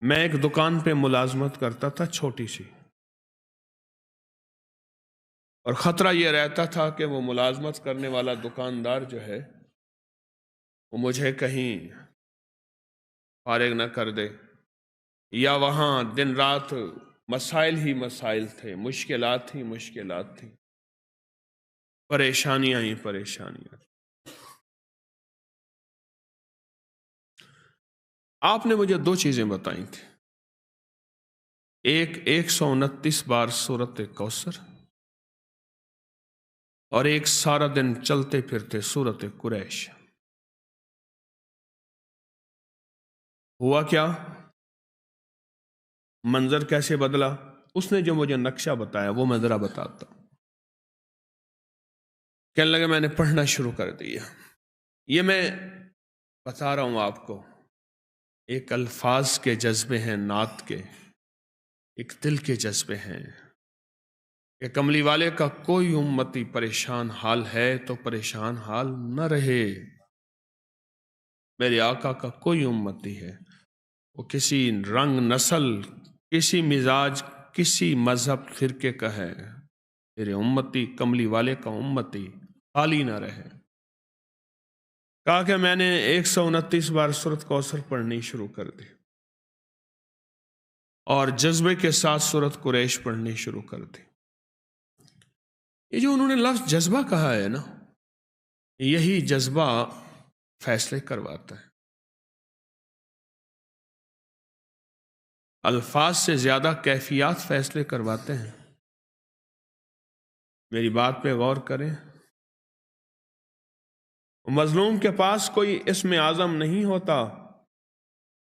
میں ایک دکان پہ ملازمت کرتا تھا چھوٹی سی، اور خطرہ یہ رہتا تھا کہ وہ ملازمت کرنے والا دکاندار جو ہے وہ مجھے کہیں فارغ نہ کر دے، یا وہاں دن رات مسائل ہی مسائل تھے، مشکلات ہی مشکلات تھیں، پریشانیاں ہی پریشانیاں۔ آپ نے مجھے دو چیزیں بتائی تھیں، ایک 129 بار سورت کوثر، اور ایک سارا دن چلتے پھرتے سورت قریش۔ ہوا کیا؟ منظر کیسے بدلا؟ اس نے جو مجھے نقشہ بتایا وہ میں ذرا بتاتا ہوں۔ کہنے لگے میں نے پڑھنا شروع کر دیا۔ یہ میں بتا رہا ہوں آپ کو، ایک الفاظ کے جذبے ہیں، نعت کے، ایک دل کے جذبے ہیں کہ کملی والے کا کوئی امتی پریشان حال ہے تو پریشان حال نہ رہے۔ میرے آقا کا کوئی امتی ہے، وہ کسی رنگ، نسل، کسی مزاج، کسی مذہب فرقے کا ہے، میرے امتی، کملی والے کا امتی خالی نہ رہے۔ کہا کہ میں نے 129 بار سورت کوثر پڑھنی شروع کر دی، اور جذبے کے ساتھ سورت قریش پڑھنی شروع کر دی۔ یہ جو انہوں نے لفظ جذبہ کہا ہے نا، یہی جذبہ فیصلے کرواتا ہے۔ الفاظ سے زیادہ کیفیات فیصلے کرواتے ہیں۔ میری بات پہ غور کریں۔ مظلوم کے پاس کوئی اسم اعظم نہیں ہوتا،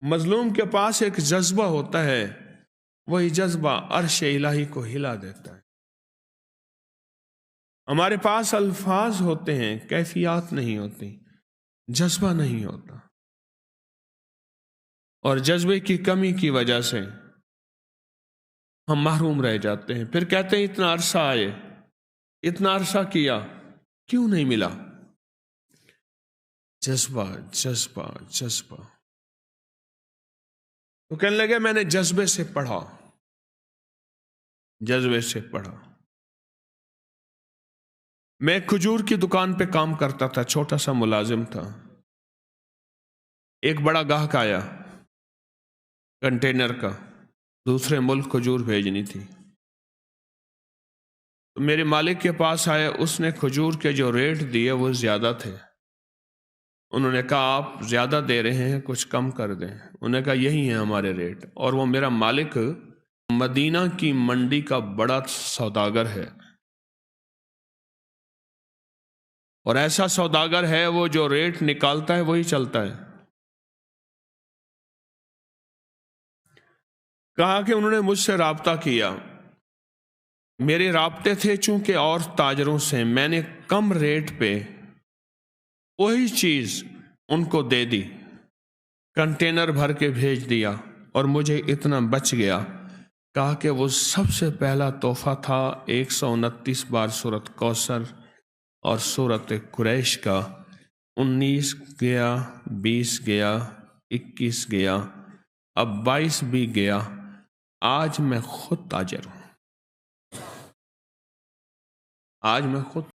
مظلوم کے پاس ایک جذبہ ہوتا ہے، وہی جذبہ عرش الہی کو ہلا دیتا ہے۔ ہمارے پاس الفاظ ہوتے ہیں، کیفیات نہیں ہوتی، جذبہ نہیں ہوتا، اور جذبے کی کمی کی وجہ سے ہم محروم رہ جاتے ہیں۔ پھر کہتے ہیں اتنا عرصہ آئے، اتنا عرصہ کیا، کیوں نہیں ملا؟ جذبہ جذبہ جذبہ۔ تو کہنے لگے میں نے جذبے سے پڑھا، جذبے سے پڑھا۔ میں کھجور کی دکان پہ کام کرتا تھا، چھوٹا سا ملازم تھا۔ ایک بڑا گاہک آیا کنٹینر کا، دوسرے ملک کھجور بھیجنی تھی۔ تو میرے مالک کے پاس آئے، اس نے کھجور کے جو ریٹ دیے وہ زیادہ تھے۔ انہوں نے کہا آپ زیادہ دے رہے ہیں، کچھ کم کر دیں۔ انہوں نے کہا یہی ہیں ہمارے ریٹ، اور وہ میرا مالک مدینہ کی منڈی کا بڑا سوداگر ہے، اور ایسا سوداگر ہے وہ جو ریٹ نکالتا ہے وہی چلتا ہے۔ کہا کہ انہوں نے مجھ سے رابطہ کیا، میرے رابطے تھے چونکہ اور تاجروں سے، میں نے کم ریٹ پہ وہی چیز ان کو دے دی، کنٹینر بھر کے بھیج دیا، اور مجھے اتنا بچ گیا۔ کہا کہ وہ سب سے پہلا تحفہ تھا 129 بار سورت کوثر اور سورت قریش کا۔ 19 گیا، 20 گیا، 21 گیا، اب 22 بھی گیا۔ آج میں خود تاجر ہوں، آج میں خود